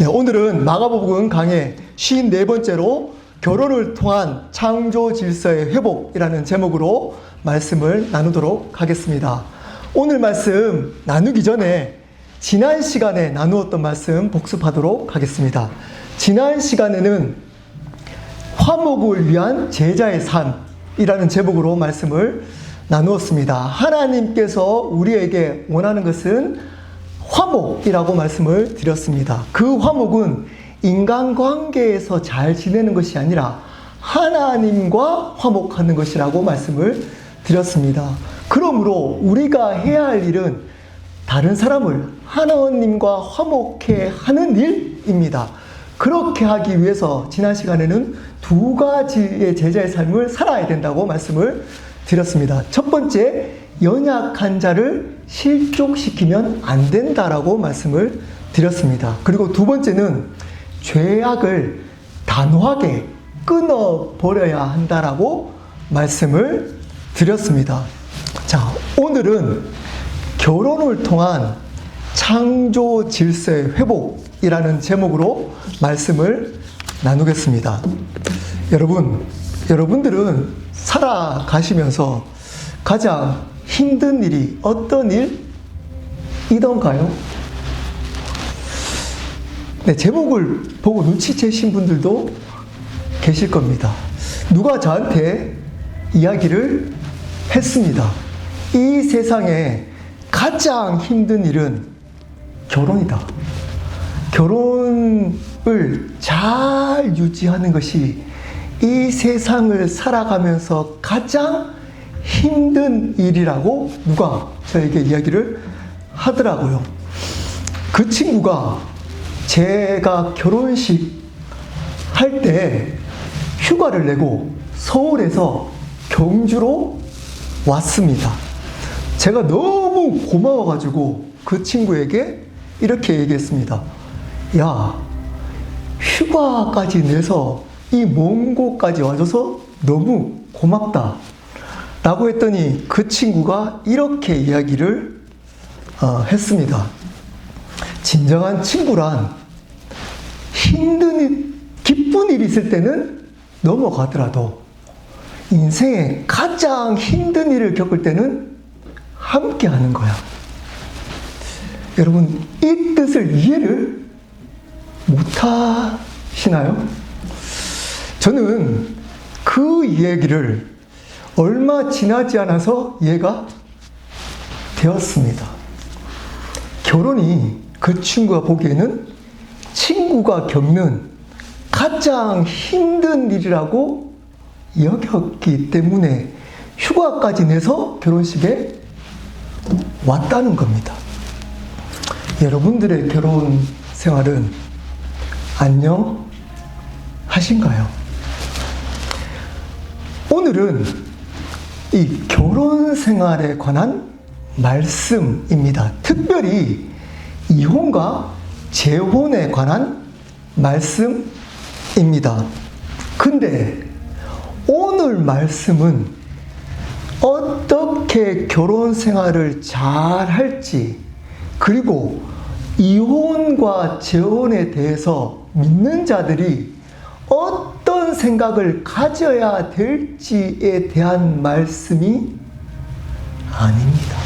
네, 오늘은 마가복음 강의 54번째로 결혼을 통한 창조 질서의 회복이라는 제목으로 말씀을 나누도록 하겠습니다. 오늘 말씀 나누기 전에 지난 시간에 나누었던 말씀 복습하도록 하겠습니다. 지난 시간에는 화목을 위한 제자의 삶이라는 제목으로 말씀을 나누었습니다. 하나님께서 우리에게 원하는 것은 화목이라고 말씀을 드렸습니다. 그 화목은 인간관계에서 잘 지내는 것이 아니라 하나님과 화목하는 것이라고 말씀을 드렸습니다. 그러므로 우리가 해야 할 일은 다른 사람을 하나님과 화목해 하는 일입니다. 그렇게 하기 위해서 지난 시간에는 두 가지의 제자의 삶을 살아야 된다고 말씀을 드렸습니다. 첫 번째, 연약한 자를 실족시키면 안 된다라고 말씀을 드렸습니다. 그리고 두 번째는 죄악을 단호하게 끊어버려야 한다라고 말씀을 드렸습니다. 자, 오늘은 결혼을 통한 창조 질서의 회복이라는 제목으로 말씀을 나누겠습니다. 여러분들은 살아가시면서 가장 힘든 일이 어떤 일이던가요? 네, 제목을 보고 눈치채신 분들도 계실 겁니다. 누가 저한테 이야기를 했습니다. 이 세상에 가장 힘든 일은 결혼이다. 결혼을 잘 유지하는 것이 이 세상을 살아가면서 가장 힘든 일이라고 누가 저에게 이야기를 하더라고요. 그 친구가 제가 결혼식 할 때 휴가를 내고 서울에서 경주로 왔습니다. 제가 너무 고마워가지고 그 친구에게 이렇게 얘기했습니다. 야, 휴가까지 내서 이 먼 곳까지 와줘서 너무 고맙다 라고 했더니 그 친구가 이렇게 이야기를 했습니다. 진정한 친구란 기쁜 일이 있을 때는 넘어가더라도 인생에 가장 힘든 일을 겪을 때는 함께 하는 거야. 여러분, 이 뜻을 이해를 못하시나요? 저는 그 이야기를 얼마 지나지 않아서 이해가 되었습니다. 결혼이 그 친구가 보기에는 친구가 겪는 가장 힘든 일이라고 여겼기 때문에 휴가까지 내서 결혼식에 왔다는 겁니다. 여러분들의 결혼 생활은 안녕하신가요? 오늘은 이 결혼 생활에 관한 말씀입니다. 특별히 이혼과 재혼에 관한 말씀입니다. 근데 오늘 말씀은 어떻게 결혼 생활을 잘 할지, 그리고 이혼과 재혼에 대해서 믿는 자들이 어떤 생각을 가져야 될지에 대한 말씀이 아닙니다.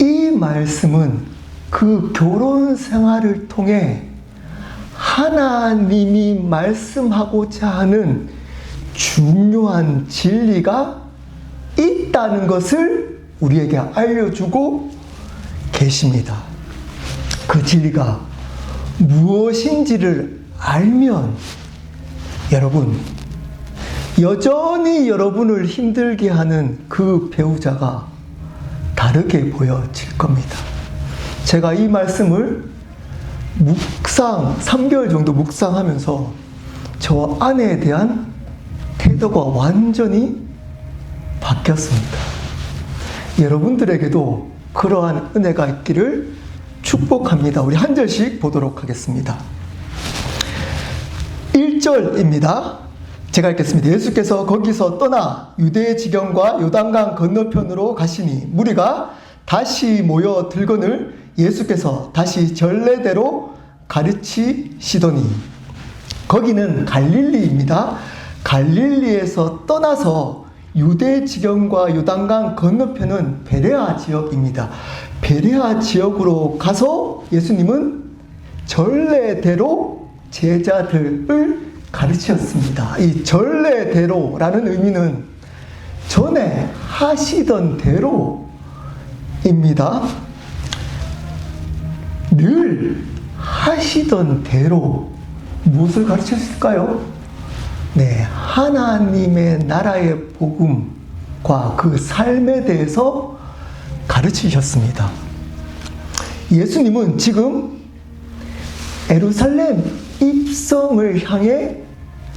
이 말씀은 그 결혼 생활을 통해 하나님이 말씀하고자 하는 중요한 진리가 있다는 것을 우리에게 알려주고 계십니다. 그 진리가 무엇인지를 알면 여전히 여러분을 힘들게 하는 그 배우자가 다르게 보여질 겁니다. 제가 이 말씀을 3개월 정도 묵상하면서 저 아내에 대한 태도가 완전히 바뀌었습니다. 여러분들에게도 그러한 은혜가 있기를 축복합니다. 우리 한 절씩 보도록 하겠습니다. 1절입니다. 제가 읽겠습니다. 예수께서 거기서 떠나 유대 지경과 요단강 건너편으로 가시니 무리가 다시 모여 들거늘 예수께서 다시 전례대로 가르치시더니, 거기는 갈릴리입니다. 갈릴리에서 떠나서 유대 지경과 요단강 건너편은 베레아 지역입니다. 베레아 지역으로 가서 예수님은 전례대로 제자들을 가르치셨습니다. 이 전례대로라는 의미는 전에 하시던 대로입니다. 늘 하시던 대로 무엇을 가르치셨을까요? 네, 하나님의 나라의 복음과 그 삶에 대해서 가르치셨습니다. 예수님은 지금 예루살렘 입성을 향해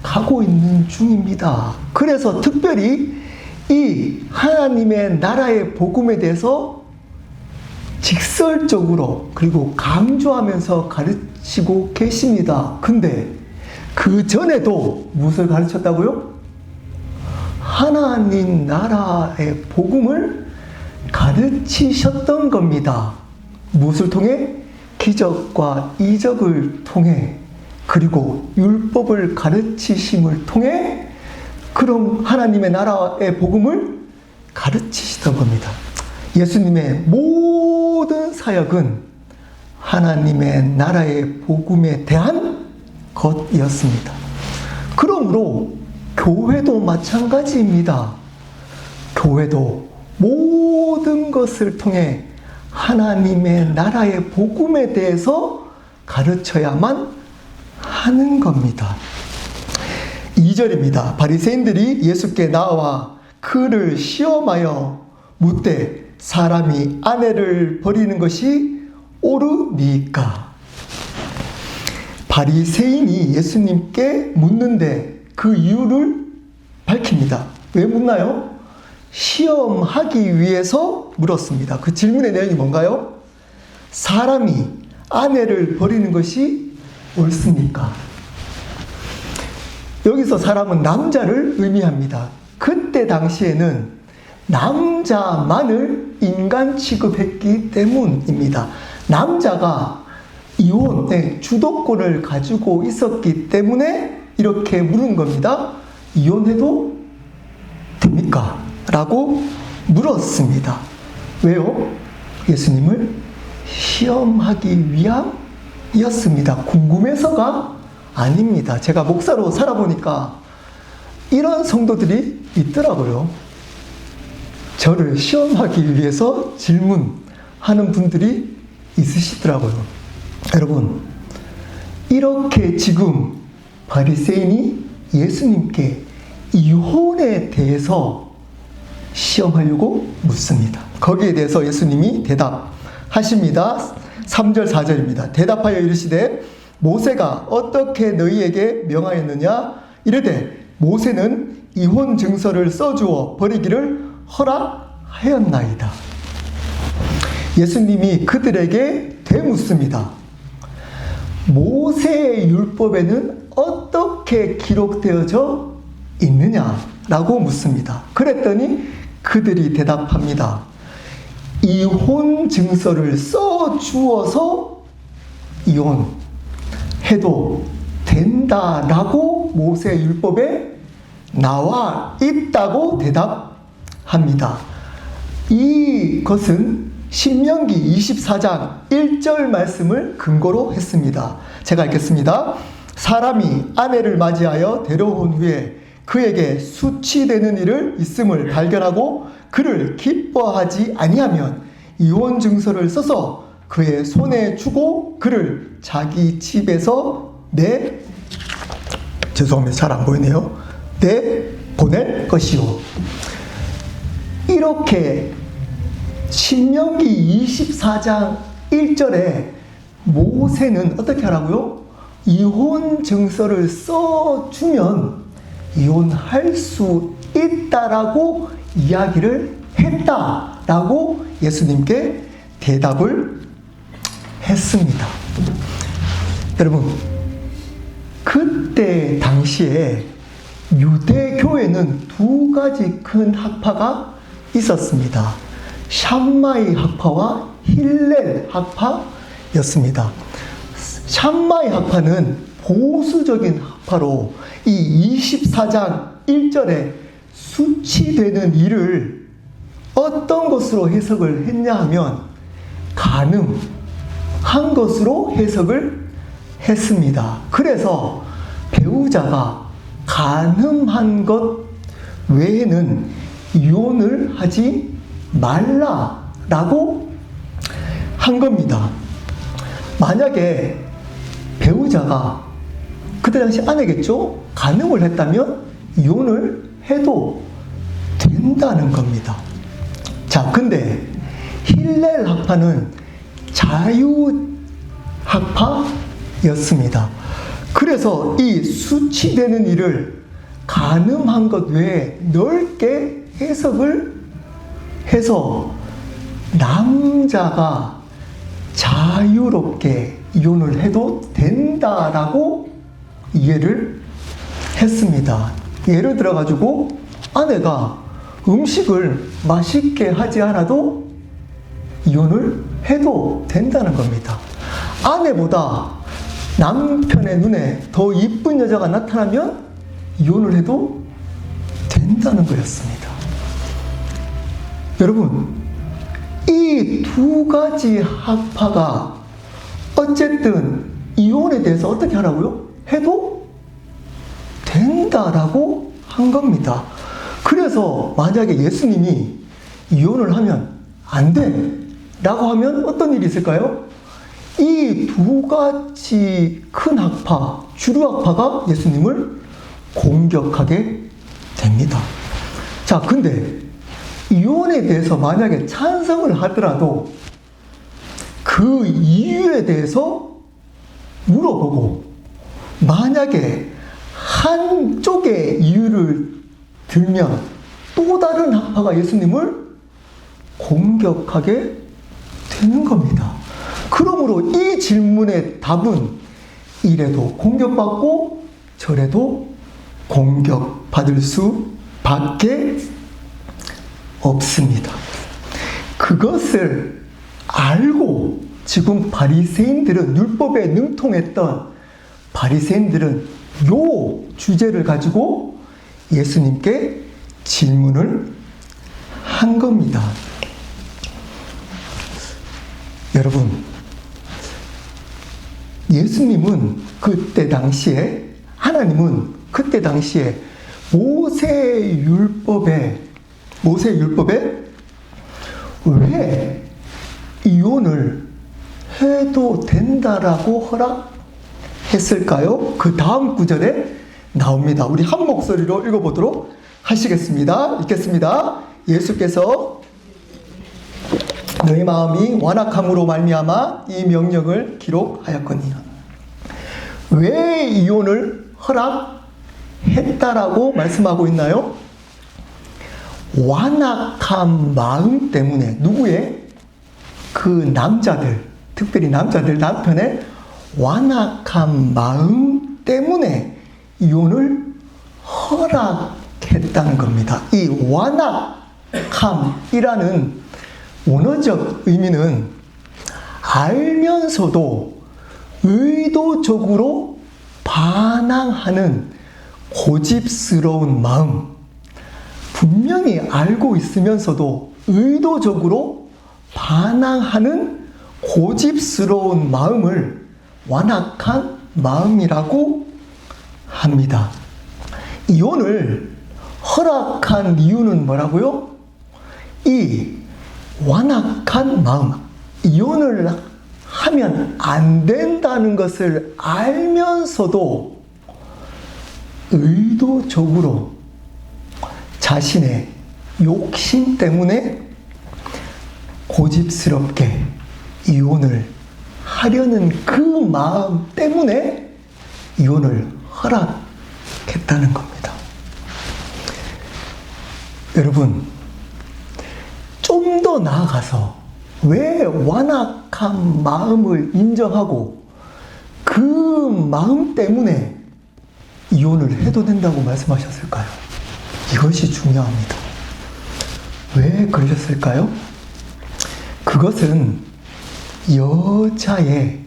가고 있는 중입니다. 그래서 특별히 이 하나님의 나라의 복음에 대해서 직설적으로 그리고 강조하면서 가르치고 계십니다. 근데 그 전에도 무엇을 가르쳤다고요? 하나님 나라의 복음을 가르치셨던 겁니다. 무엇을 통해? 기적과 이적을 통해, 그리고 율법을 가르치심을 통해, 그럼 하나님의 나라의 복음을 가르치시던 겁니다. 예수님의 모든 사역은 하나님의 나라의 복음에 대한 것이었습니다. 그러므로 교회도 마찬가지입니다. 교회도 모든 것을 통해 하나님의 나라의 복음에 대해서 가르쳐야만 하는 겁니다. 2절입니다. 바리새인들이 예수께 나와 그를 시험하여 묻되 사람이 아내를 버리는 것이 옳으니까. 바리새인이 예수님께 묻는데 그 이유를 밝힙니다. 왜 묻나요? 시험하기 위해서 물었습니다. 그 질문의 내용이 뭔가요? 사람이 아내를 버리는 것이 옳습니까? 여기서 사람은 남자를 의미합니다. 그때 당시에는 남자만을 인간 취급했기 때문입니다. 남자가 이혼의 주도권을 가지고 있었기 때문에 이렇게 물은 겁니다. 이혼해도 됩니까? 라고 물었습니다. 왜요? 예수님을 시험하기 위함이었습니다. 궁금해서가 아닙니다. 제가 목사로 살아보니까 이런 성도들이 있더라고요. 저를 시험하기 위해서 질문하는 분들이 있으시더라고요. 여러분, 이렇게 지금 바리새인이 예수님께 이혼에 대해서 시험하려고 묻습니다. 거기에 대해서 예수님이 대답하십니다. 3절 4절입니다. 대답하여 이르시되 모세가 어떻게 너희에게 명하였느냐? 이르되 모세는 이혼 증서를 써주어 버리기를 허락하였나이다. 예수님이 그들에게 되묻습니다. 모세의 율법에는 어떻게 기록되어져 있느냐라고 묻습니다. 그랬더니 그들이 대답합니다. 이혼 증서를 써주어서 이혼해도 된다라고 모세 율법에 나와 있다고 대답합니다. 이것은 신명기 24장 1절 말씀을 근거로 했습니다. 제가 읽겠습니다. 사람이 아내를 맞이하여 데려온 후에 그에게 수치되는 일을 있음을 발견하고 그를 기뻐하지 아니하면 이혼 증서를 써서 그의 손에 주고 그를 자기 집에서 죄송합니다. 잘 안 보이네요. 보낼 것이요. 이렇게 신명기 24장 1절에 모세는 어떻게 하라고요? 이혼 증서를 써주면 이혼할 수 있다라고 이야기를 했다라고 예수님께 대답을 했습니다. 여러분, 그때 당시에 유대교회는 두 가지 큰 학파가 있었습니다. 샴마이 학파와 힐렐 학파였습니다. 샴마이 학파는 보수적인 학파로 이 24장 1절에 수치되는 일을 어떤 것으로 해석을 했냐 하면 가늠한 것으로 해석을 했습니다. 그래서 배우자가 가늠한 것 외에는 이혼을 하지 말라라고 한 겁니다. 만약에 배우자가 그때 당시 아내겠죠? 가늠을 했다면 이혼을 해도 된다는 겁니다. 자, 근데 힐렐 학파는 자유학파였습니다. 그래서 이 수치되는 일을 가늠한 것 외에 넓게 해석을 해서 남자가 자유롭게 이혼을 해도 된다라고 이해를 했습니다. 예를 들어가지고 아내가 음식을 맛있게 하지 않아도 이혼을 해도 된다는 겁니다. 아내보다 남편의 눈에 더 이쁜 여자가 나타나면 이혼을 해도 된다는 거였습니다. 여러분, 이 두 가지 학파가 어쨌든 이혼에 대해서 어떻게 하라고요? 해도 된다라고 한 겁니다. 그래서 만약에 예수님이 이혼을 하면 안 돼 라고 하면 어떤 일이 있을까요? 이 두 가지 큰 학파, 주류 학파가 예수님을 공격하게 됩니다. 자, 근데 이혼에 대해서 만약에 찬성을 하더라도 그 이유에 대해서 물어보고 만약에 한쪽의 이유를 들면 또 다른 학파가 예수님을 공격하게 되는 겁니다. 그러므로 이 질문의 답은 이래도 공격받고 저래도 공격받을 수밖에 없습니다. 그것을 알고 지금 바리새인들은, 율법에 능통했던 바리새인들은 요 주제를 가지고 예수님께 질문을 한 겁니다. 여러분, 예수님은 그때 당시에, 하나님은 그때 당시에 모세율법에 왜 이혼을 해도 된다라고 허락했을까요? 그 다음 구절에 나옵니다. 우리 한 목소리로 읽어보도록 하시겠습니다. 읽겠습니다. 예수께서 너희 마음이 완악함으로 말미암아 이 명령을 기록하였거니와. 왜 이혼을 허락했다라고 말씀하고 있나요? 완악한 마음 때문에. 누구의? 그 남자들, 특별히 남자들, 남편의 완악한 마음 때문에 이혼을 허락했다는 겁니다. 이 완악함이라는 원어적 의미는 알면서도 의도적으로 반항하는 고집스러운 마음, 분명히 알고 있으면서도 의도적으로 반항하는 고집스러운 마음을 완악한 마음이라고 합니다. 이혼을 허락한 이유는 뭐라고요? 이 완악한 마음, 이혼을 하면 안 된다는 것을 알면서도 의도적으로 자신의 욕심 때문에 고집스럽게 이혼을 하려는 그 마음 때문에 이혼을 허락했다는 겁니다. 여러분, 좀 더 나아가서 왜 완악한 마음을 인정하고 그 마음 때문에 이혼을 해도 된다고 말씀하셨을까요? 이것이 중요합니다. 왜 그러셨을까요? 그것은 여자의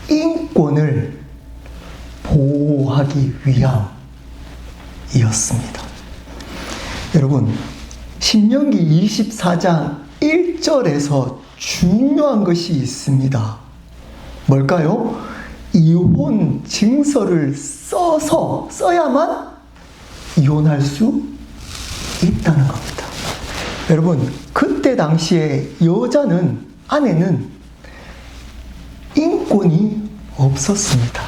인권을 보호하기 위함이었습니다. 여러분, 신명기 24장 1절에서 중요한 것이 있습니다. 뭘까요? 이혼 증서를 써야만 이혼할 수 있다는 겁니다. 여러분, 그때 당시에 아내는 인권이 없었습니다.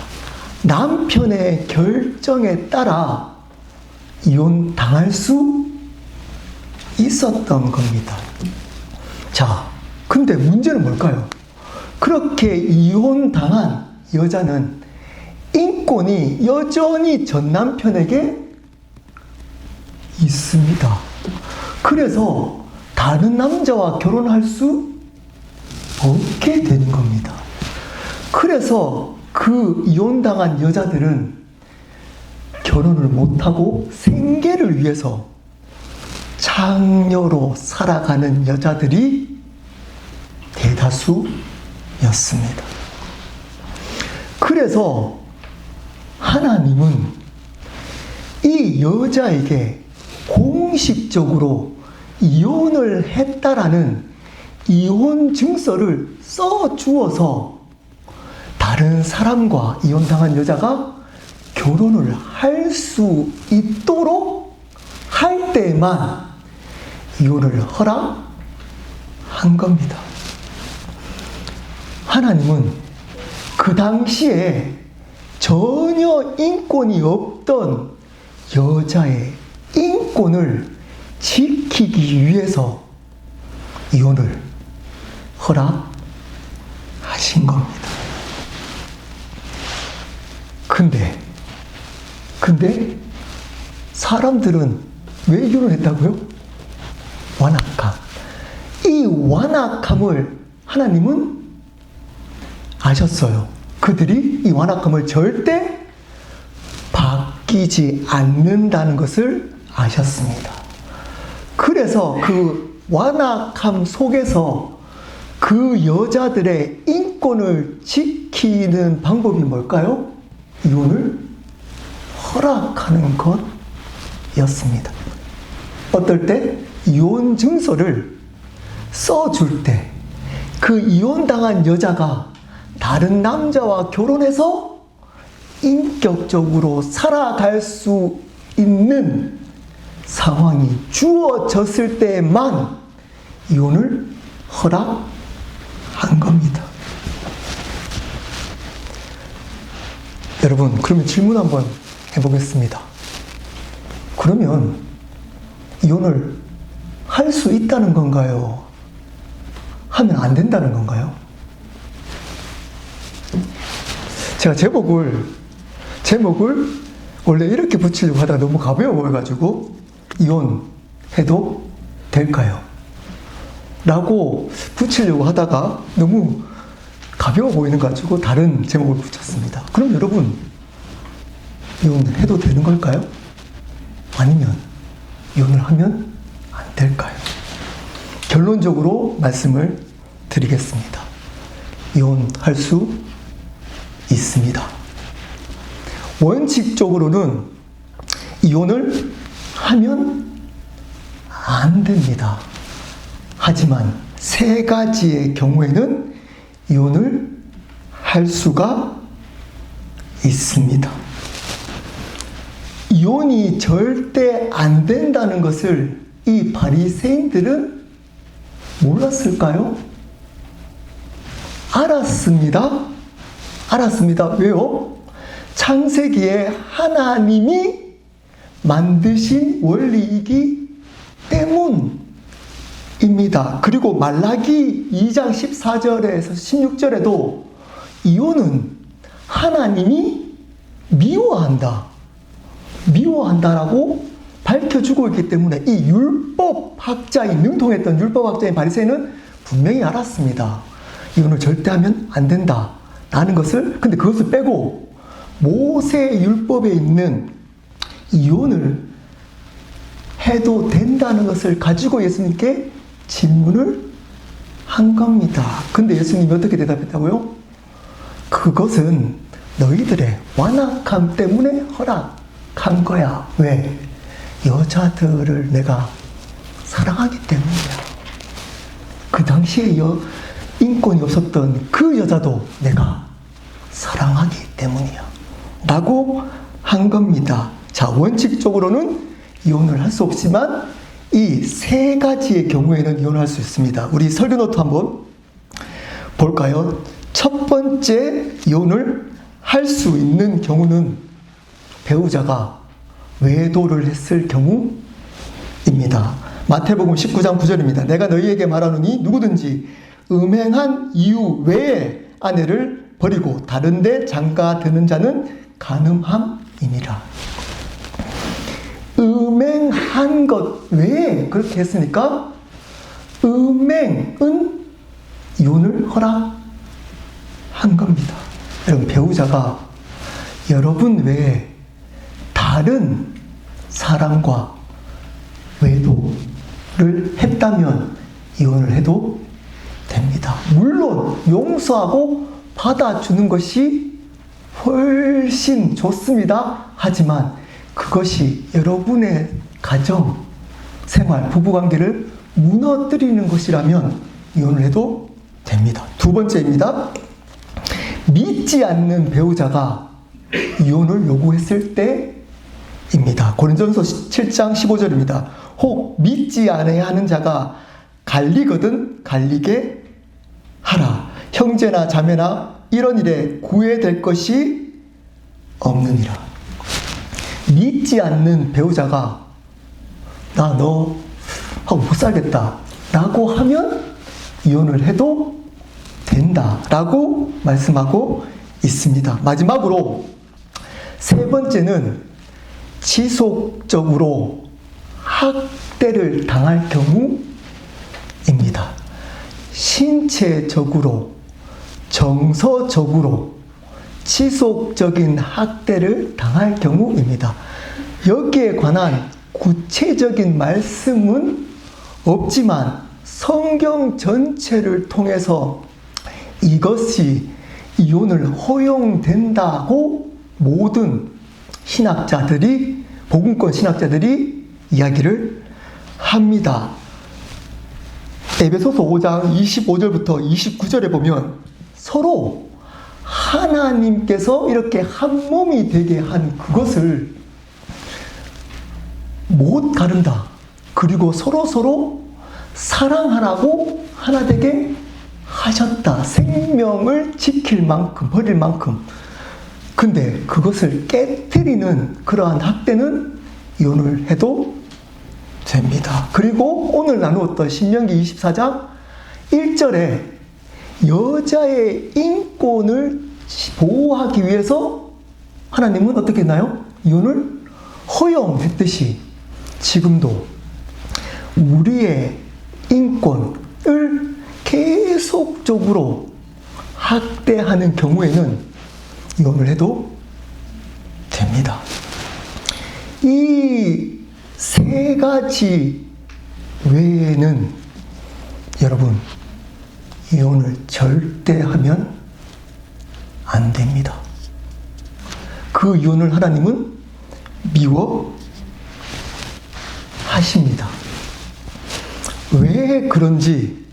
남편의 결정에 따라 이혼 당할 수 있었던 겁니다. 자, 근데 문제는 뭘까요? 그렇게 이혼 당한 여자는 인권이 여전히 전 남편에게 있습니다. 그래서 다른 남자와 결혼할 수 없게 되는 겁니다. 그래서 그 이혼당한 여자들은 결혼을 못하고 생계를 위해서 창녀로 살아가는 여자들이 대다수였습니다. 그래서 하나님은 이 여자에게 공식적으로 이혼을 했다라는 이혼 증서를 써주어서 다른 사람과 이혼당한 여자가 결혼을 할 수 있도록 할 때만 이혼을 허락한 겁니다. 하나님은 그 당시에 전혀 인권이 없던 여자의 인권을 지키기 위해서 이혼을 허락하신 겁니다. 근데 사람들은 왜 이혼을 했다고요? 완악함. 이 완악함을 하나님은 아셨어요. 그들이 이 완악함을 절대 바뀌지 않는다는 것을 아셨습니다. 그래서 그 완악함 속에서 그 여자들의 인권을 지키는 방법이 뭘까요? 이혼을 허락하는 것이었습니다. 어떨 때? 이혼 증서를 써줄 때 그 이혼당한 여자가 다른 남자와 결혼해서 인격적으로 살아갈 수 있는 상황이 주어졌을 때만 이혼을 허락한 겁니다. 여러분, 그러면 질문 한번 해보겠습니다. 그러면 이혼을 할 수 있다는 건가요? 하면 안 된다는 건가요? 제가 제목을 원래 이렇게 붙이려고 하다가 너무 가벼워 보여가지고 이혼해도 될까요? 라고 붙이려고 하다가 너무 가벼워 보이는 거 가지고 다른 제목을 붙였습니다. 그럼 여러분, 이혼해도 되는 걸까요? 아니면 이혼을 하면 안 될까요? 결론적으로 말씀을 드리겠습니다. 이혼할 수 있습니다. 원칙적으로는 이혼을 하면 안 됩니다. 하지만 세 가지의 경우에는 이혼을 할 수가 있습니다. 이혼이 절대 안 된다는 것을 이 바리새인들은 몰랐을까요? 알았습니다. 왜요? 창세기에 하나님이 만드신 원리이기 때문입니다. 그리고 말라기 2장 14절에서 16절에도 이혼은 하나님이 미워한다라고 밝혀주고 있기 때문에 이 능통했던 율법학자인 바리새인은 분명히 알았습니다. 이혼을 절대 하면 안 된다라는 것을. 근데 그것을 빼고 모세 율법에 있는 이혼을 해도 된다는 것을 가지고 예수님께 질문을 한 겁니다. 근데 예수님이 어떻게 대답했다고요? 그것은 너희들의 완악함 때문에 허락한 거야. 왜? 여자들을 내가 사랑하기 때문이야. 그 당시에 인권이 없었던 그 여자도 내가 사랑하기 때문이야. 라고 한 겁니다. 자, 원칙적으로는 이혼을 할 수 없지만 이 세 가지의 경우에는 이혼할 수 있습니다. 우리 설교노트 한번 볼까요? 첫 번째 이혼을 할 수 있는 경우는 배우자가 외도를 했을 경우입니다. 마태복음 19장 9절입니다. 내가 너희에게 말하노니 누구든지 음행한 이유 외에 아내를 버리고 다른 데 장가 드는 자는 간음함이니라. 음행한 것 외에 그렇게 했으니까 음행은 이혼을 허락한 겁니다. 여러분, 배우자가 여러분 외에 다른 사람과 외도를 했다면 이혼을 해도 됩니다. 물론 용서하고 받아주는 것이 훨씬 좋습니다. 하지만 그것이 여러분의 가정, 생활, 부부관계를 무너뜨리는 것이라면 이혼을 해도 됩니다. 두 번째입니다. 믿지 않는 배우자가 이혼을 요구했을 때입니다. 고린도전서 7장 15절입니다. 혹 믿지 않아야 하는 자가 갈리거든 갈리게 하라. 형제나 자매나 이런 일에 구애될 것이 없느니라. 믿지 않는 배우자가 나 너 하고 못 살겠다 라고 하면 이혼을 해도 된다 라고 말씀하고 있습니다. 마지막으로 세 번째는 지속적으로 학대를 당할 경우입니다. 신체적으로, 정서적으로 지속적인 학대를 당할 경우입니다. 여기에 관한 구체적인 말씀은 없지만 성경 전체를 통해서 이것이 이혼을 허용된다고 모든 신학자들이, 복음권 신학자들이 이야기를 합니다. 에베소서 5장 25절부터 29절에 보면 서로 하나님께서 이렇게 한 몸이 되게 한 그것을 못 가른다. 그리고 서로 사랑하라고 하나 되게 하셨다. 생명을 지킬 만큼, 버릴 만큼. 근데 그것을 깨트리는 그러한 학대는 이혼을 해도 됩니다. 그리고 오늘 나누었던 신명기 24장 1절에 여자의 인권을 보호하기 위해서 하나님은 어떻게 했나요? 이혼을 허용했듯이 지금도 우리의 인권을 계속적으로 학대하는 경우에는 이혼을 해도 됩니다. 이 세 가지 외에는 여러분 이혼을 절대 하면 안 됩니다. 그 이혼을 하나님은 미워 하십니다. 왜 그런지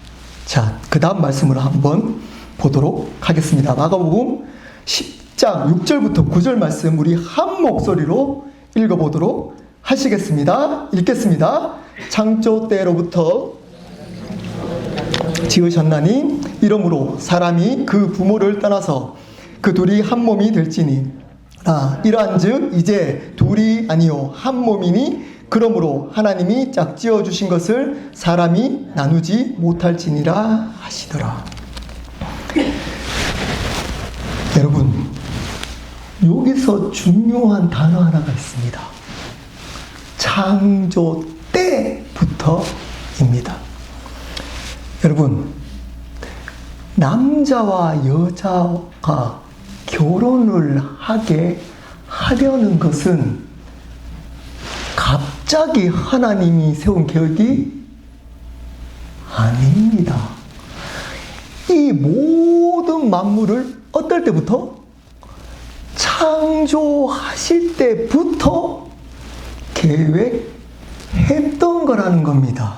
자, 그 다음 말씀을 한번 보도록 하겠습니다. 마가복음 10장 6절부터 9절 말씀 우리 한 목소리로 읽어보도록 하시겠습니다. 읽겠습니다. 창조 때로부터 지으셨나니 이러므로 사람이 그 부모를 떠나서 그 둘이 한 몸이 될지니 이러한즉 이제 둘이 아니요 한 몸이니 그러므로 하나님이 짝지어 주신 것을 사람이 나누지 못할지니라 하시더라. 여러분 여기서 중요한 단어 하나가 있습니다. 창조 때부터입니다. 여러분 남자와 여자가 결혼을 하게 하려는 것은 갑자기 하나님이 세운 계획이 아닙니다. 이 모든 만물을 어떨 때부터? 창조하실 때부터 계획했던 거라는 겁니다.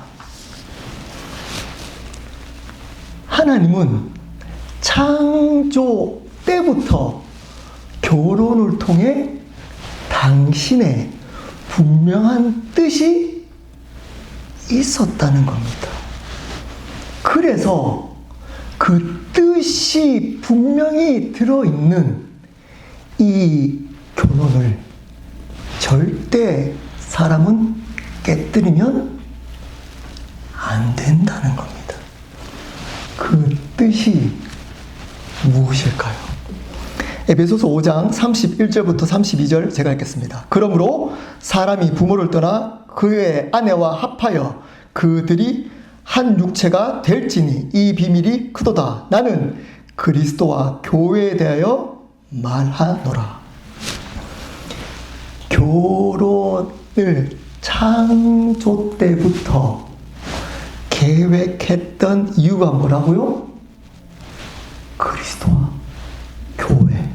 하나님은 창조 때부터 결혼을 통해 당신의 분명한 뜻이 있었다는 겁니다. 그래서 그 뜻이 분명히 들어있는 이 결론을 절대 사람은 깨뜨리면 안 된다는 겁니다. 그 뜻이 무엇일까요? 에베소서 5장 31절부터 32절 제가 읽겠습니다. 그러므로 사람이 부모를 떠나 그의 아내와 합하여 그들이 한 육체가 될지니 이 비밀이 크도다. 나는 그리스도와 교회에 대하여 말하노라. 결혼을 창조 때부터 계획했던 이유가 뭐라고요? 그리스도와 교회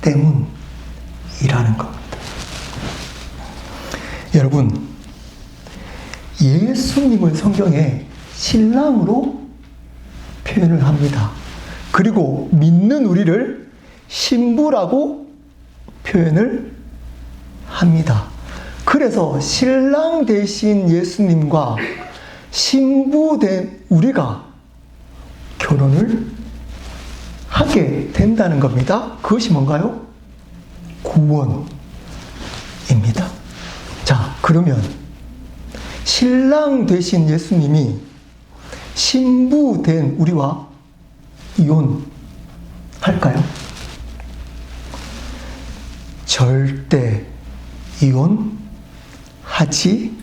때문이라는 겁니다. 여러분, 예수님을 성경에 신랑으로 표현을 합니다. 그리고 믿는 우리를 신부라고 표현을 합니다. 그래서 신랑 되신 예수님과 신부 된 우리가 결혼을 하게 된다는 겁니다. 그것이 뭔가요? 구원입니다. 자, 그러면 신랑 되신 예수님이 신부 된 우리와 이혼할까요? 절대 이혼하지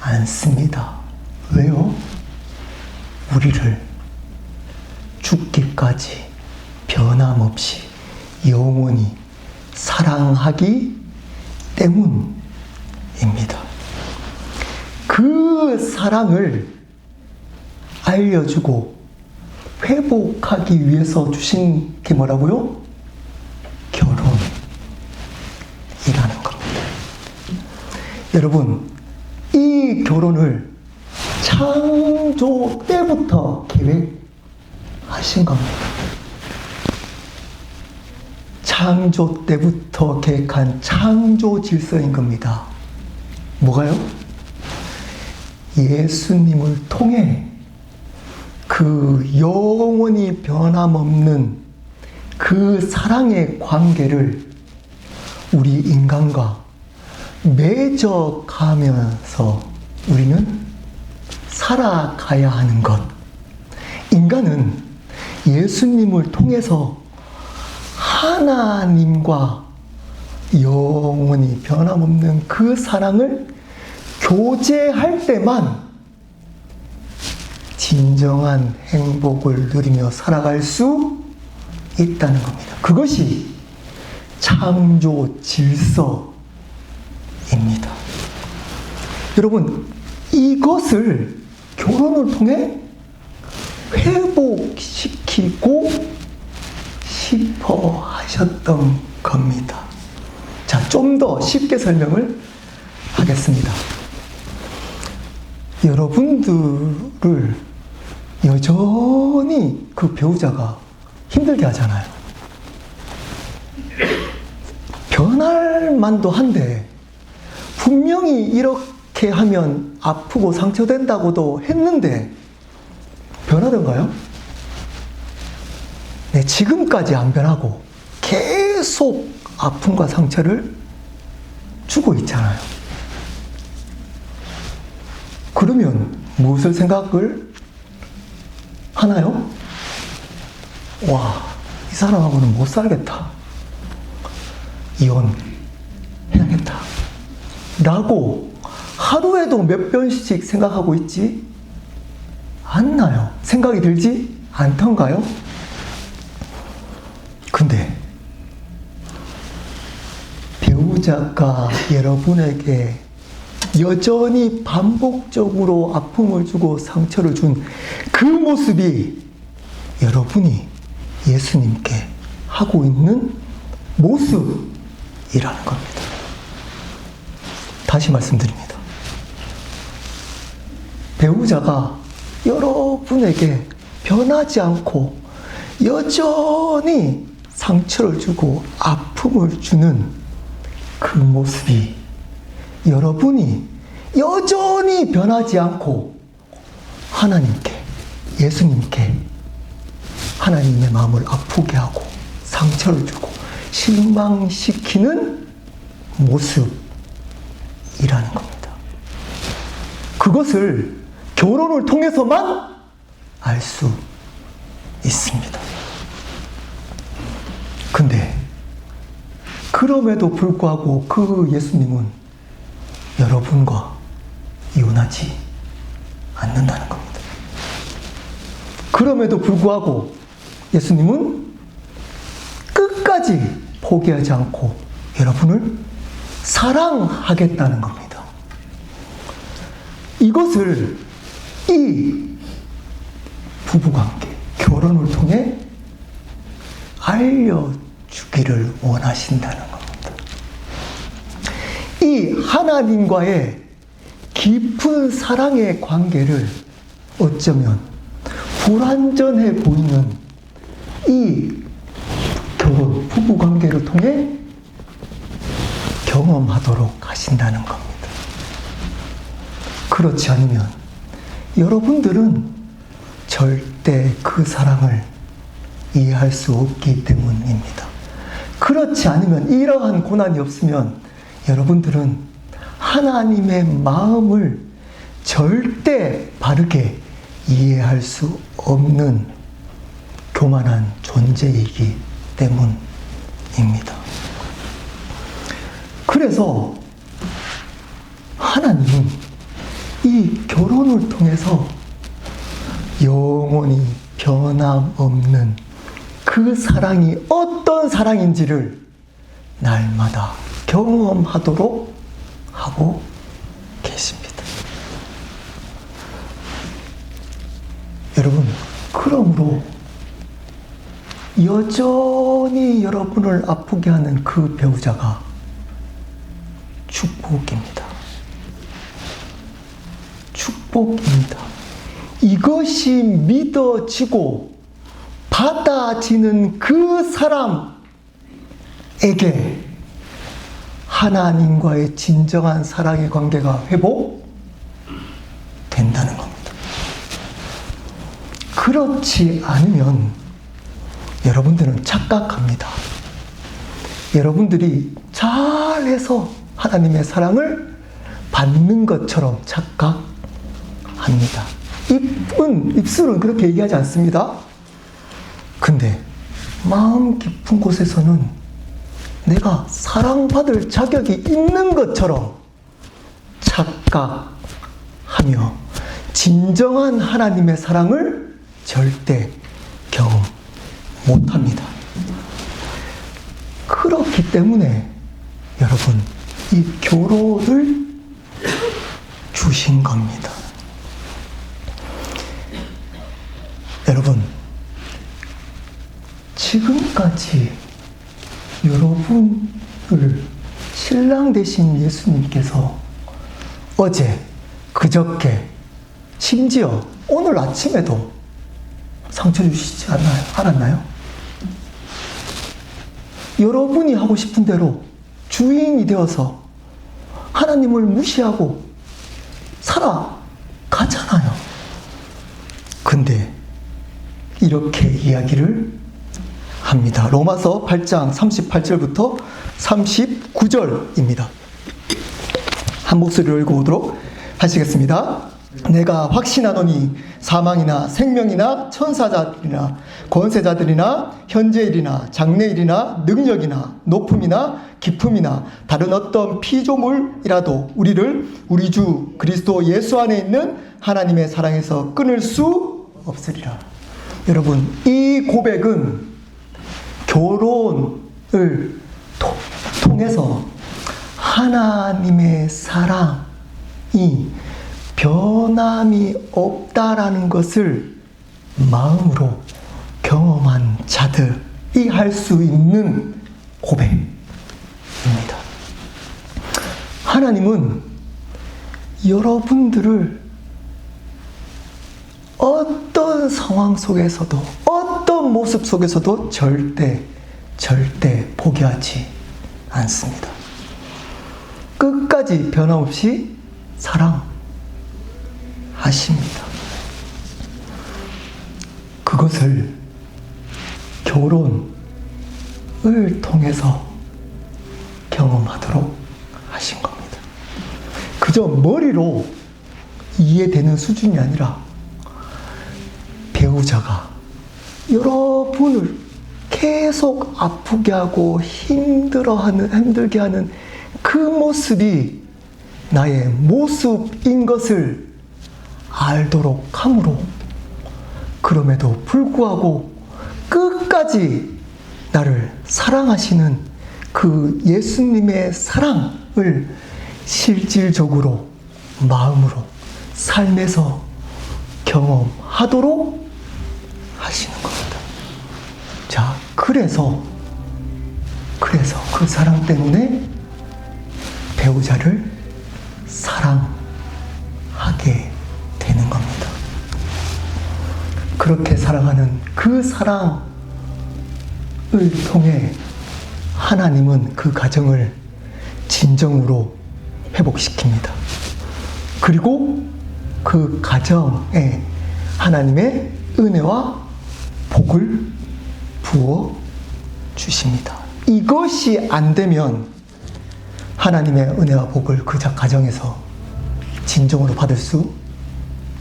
않습니다. 왜요? 우리를 죽기까지 변함없이 영원히 사랑하기 때문입니다. 그 사랑을 알려주고 회복하기 위해서 주신 게 뭐라고요? 결혼이라는 겁니다. 여러분, 이 결혼을 창조 때부터 계획하신 겁니다. 창조 때부터 계획한 창조 질서인 겁니다. 뭐가요? 예수님을 통해 그 영원히 변함없는 그 사랑의 관계를 우리 인간과 맺어가면서 우리는 살아가야 하는 것. 인간은 예수님을 통해서 하나님과 영원히 변함없는 그 사랑을 교제할 때만 진정한 행복을 누리며 살아갈 수 있다는 겁니다. 그것이 창조 질서입니다. 여러분, 이것을 결혼을 통해 회복시키고 싶어 하셨던 겁니다. 자, 좀 더 쉽게 설명을 하겠습니다. 여러분들을 여전히 그 배우자가 힘들게 하잖아요. 변할 만도 한데 분명히 이렇게 하면 아프고 상처된다고도 했는데 변하던가요? 네, 지금까지 안 변하고 계속 아픔과 상처를 주고 있잖아요. 그러면 무엇을 생각을 하나요? 와, 이 사람하고는 못 살겠다. 이혼해야겠다. 라고 하루에도 몇 번씩 생각하고 있지 않나요? 생각이 들지 않던가요? 근데 배우자가 여러분에게 여전히 반복적으로 아픔을 주고 상처를 준 그 모습이 여러분이 예수님께 하고 있는 모습이라는 겁니다. 다시 말씀드립니다. 배우자가 여러분에게 변하지 않고 여전히 상처를 주고 아픔을 주는 그 모습이 여러분이 여전히 변하지 않고 하나님께, 예수님께 하나님의 마음을 아프게 하고 상처를 주고 실망시키는 모습이라는 겁니다. 그것을 결혼을 통해서만 알 수 있습니다. 근데 그럼에도 불구하고 그 예수님은 여러분과 이혼하지 않는다는 겁니다. 그럼에도 불구하고 예수님은 끝까지 포기하지 않고 여러분을 사랑하겠다는 겁니다. 이것을 이 부부관계, 결혼을 통해 알려주기를 원하신다는 겁니다. 이 하나님과의 깊은 사랑의 관계를 어쩌면 불완전해 보이는 이 결혼, 부부관계를 통해 경험하도록 하신다는 겁니다. 그렇지 않으면 여러분들은 절대 그 사랑을 이해할 수 없기 때문입니다. 그렇지 않으면, 이러한 고난이 없으면 여러분들은 하나님의 마음을 절대 바르게 이해할 수 없는 교만한 존재이기 때문입니다. 그래서 하나님은 이 결혼을 통해서 영원히 변함없는 그 사랑이 어떤 사랑인지를 날마다 경험하도록 하고 계십니다. 여러분, 그러므로 여전히 여러분을 아프게 하는 그 배우자가 축복입니다. 축복입니다. 이것이 믿어지고 받아지는 그 사람에게 하나님과의 진정한 사랑의 관계가 회복된다는 겁니다. 그렇지 않으면 여러분들은 착각합니다. 여러분들이 잘해서 하나님의 사랑을 받는 것처럼 착각합니다. 입술은 그렇게 얘기하지 않습니다. 근데 마음 깊은 곳에서는 내가 사랑받을 자격이 있는 것처럼 착각하며 진정한 하나님의 사랑을 절대 경험 못합니다. 그렇기 때문에 여러분, 이 교로를 주신 겁니다. 여러분, 지금까지 여러분을 신랑 되신 예수님께서 어제, 그저께, 심지어 오늘 아침에도 상처 주시지 않았나요? 여러분이 하고 싶은 대로 주인이 되어서 하나님을 무시하고 살아가잖아요. 근데 이렇게 이야기를 합니다. 로마서 8장 38절부터 39절입니다. 한 목소리로 읽어보도록 하시겠습니다. 내가 확신하노니 사망이나 생명이나 천사자들이나 권세자들이나 현재일이나 장래일이나 능력이나 높음이나 깊음이나 다른 어떤 피조물이라도 우리를 우리 주 그리스도 예수 안에 있는 하나님의 사랑에서 끊을 수 없으리라. 여러분, 이 고백은 결혼을 통해서 하나님의 사랑이 변함이 없다라는 것을 마음으로 경험한 자들이 할 수 있는 고백입니다. 하나님은 여러분들을 어떤 상황 속에서도, 어떤 모습 속에서도 절대 포기하지 않습니다. 끝까지 변함없이 사랑하십니다. 그것을 결혼을 통해서 경험하도록 하신 겁니다. 그저 머리로 이해되는 수준이 아니라 배우자가 여러분을 계속 아프게 하고 힘들게 하는 그 모습이 나의 모습인 것을 알도록 함으로, 그럼에도 불구하고 끝까지 나를 사랑하시는 그 예수님의 사랑을 실질적으로 마음으로 삶에서 경험하도록 하시는 겁니다. 자, 그래서 그 사랑 때문에 배우자를 사랑하게 되는 겁니다. 그렇게 사랑하는 그 사랑을 통해 하나님은 그 가정을 진정으로 회복시킵니다. 그리고 그 가정에 하나님의 은혜와 복을 부어 주십니다. 이것이 안 되면 하나님의 은혜와 복을 그 가정에서 진정으로 받을 수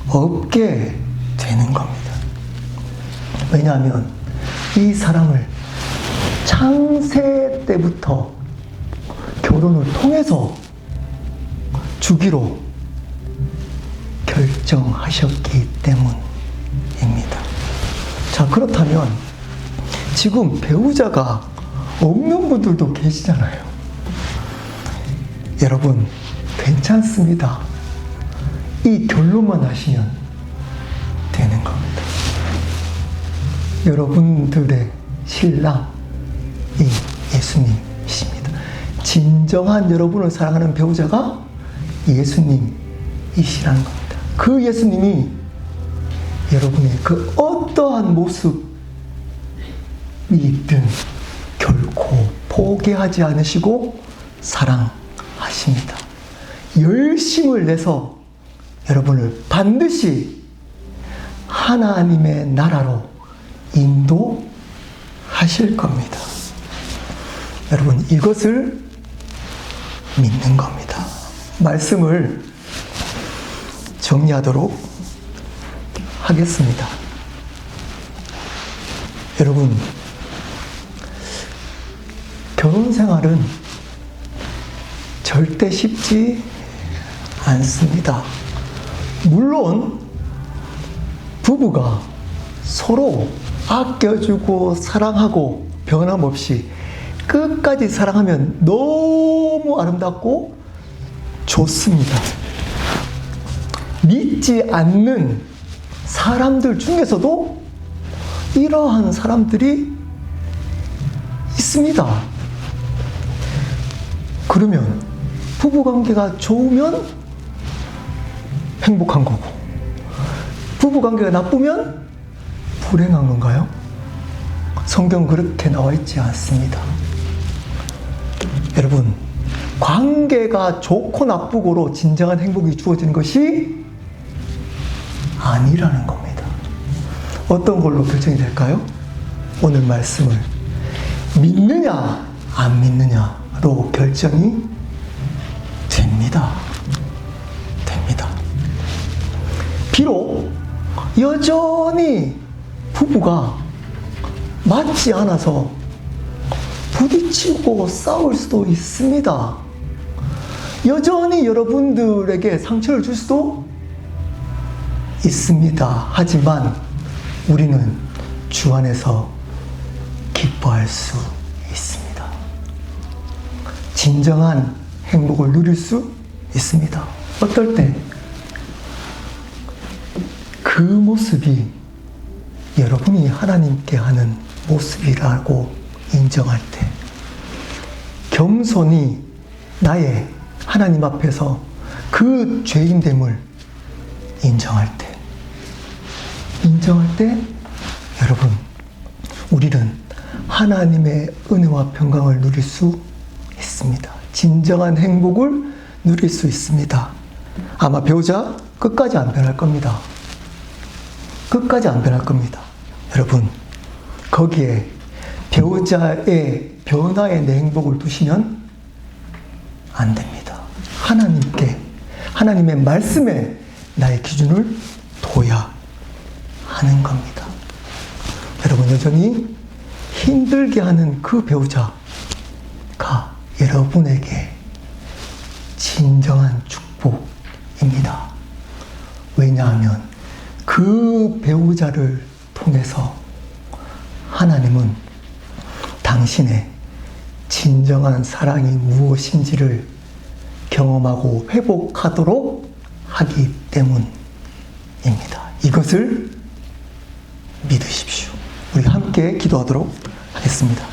없게 되는 겁니다. 왜냐하면 이 사랑을 창세 때부터 결혼을 통해서 주기로 결정하셨기 때문입니다. 자, 그렇다면 지금 배우자가 없는 분들도 계시잖아요. 여러분, 괜찮습니다. 이 결론만 하시면 되는 겁니다. 여러분들의 신랑이 예수님이십니다. 진정한 여러분을 사랑하는 배우자가 예수님이시라는 겁니다. 그 예수님이 여러분의 그 어떠한 모습이 있든 결코 포기하지 않으시고 사랑하십니다. 열심을 내서 여러분을 반드시 하나님의 나라로 인도하실 겁니다. 여러분, 이것을 믿는 겁니다. 말씀을 정리하도록 하겠습니다. 여러분, 결혼 생활은 절대 쉽지 않습니다. 물론 부부가 서로 아껴주고 사랑하고 변함없이 끝까지 사랑하면 너무 아름답고 좋습니다. 믿지 않는 사람들 중에서도 이러한 사람들이 있습니다. 그러면 부부관계가 좋으면 행복한 거고, 부부관계가 나쁘면 불행한 건가요? 성경 그렇게 나와 있지 않습니다. 여러분, 관계가 좋고 나쁘고로 진정한 행복이 주어지는 것이 아니라는 겁니다. 어떤 걸로 결정이 될까요? 오늘 말씀을 믿느냐 안 믿느냐로 결정이 됩니다. 비록 여전히 부부가 맞지 않아서 부딪히고 싸울 수도 있습니다. 여전히 여러분들에게 상처를 줄 수도 있습니다. 하지만 우리는 주 안에서 기뻐할 수 있습니다. 진정한 행복을 누릴 수 있습니다. 어떨 때 그 모습이 여러분이 하나님께 하는 모습이라고 인정할 때, 겸손히 나의 하나님 앞에서 그 죄인됨을 인정할 때, 여러분, 우리는 하나님의 은혜와 평강을 누릴 수 있습니다. 진정한 행복을 누릴 수 있습니다. 아마 배우자 끝까지 안 변할 겁니다. 끝까지 안 변할 겁니다. 여러분, 거기에 배우자의 변화에 내 행복을 두시면 안 됩니다. 하나님의 말씀에 나의 기준을 둬야 하는 겁니다. 여러분, 여전히 힘들게 하는 그 배우자가 여러분에게 진정한 축복입니다. 왜냐하면 그 배우자를 통해서 하나님은 당신의 진정한 사랑이 무엇인지를 경험하고 회복하도록 하기 때문입니다. 이것을 믿으십시오. 우리 함께 기도하도록 하겠습니다.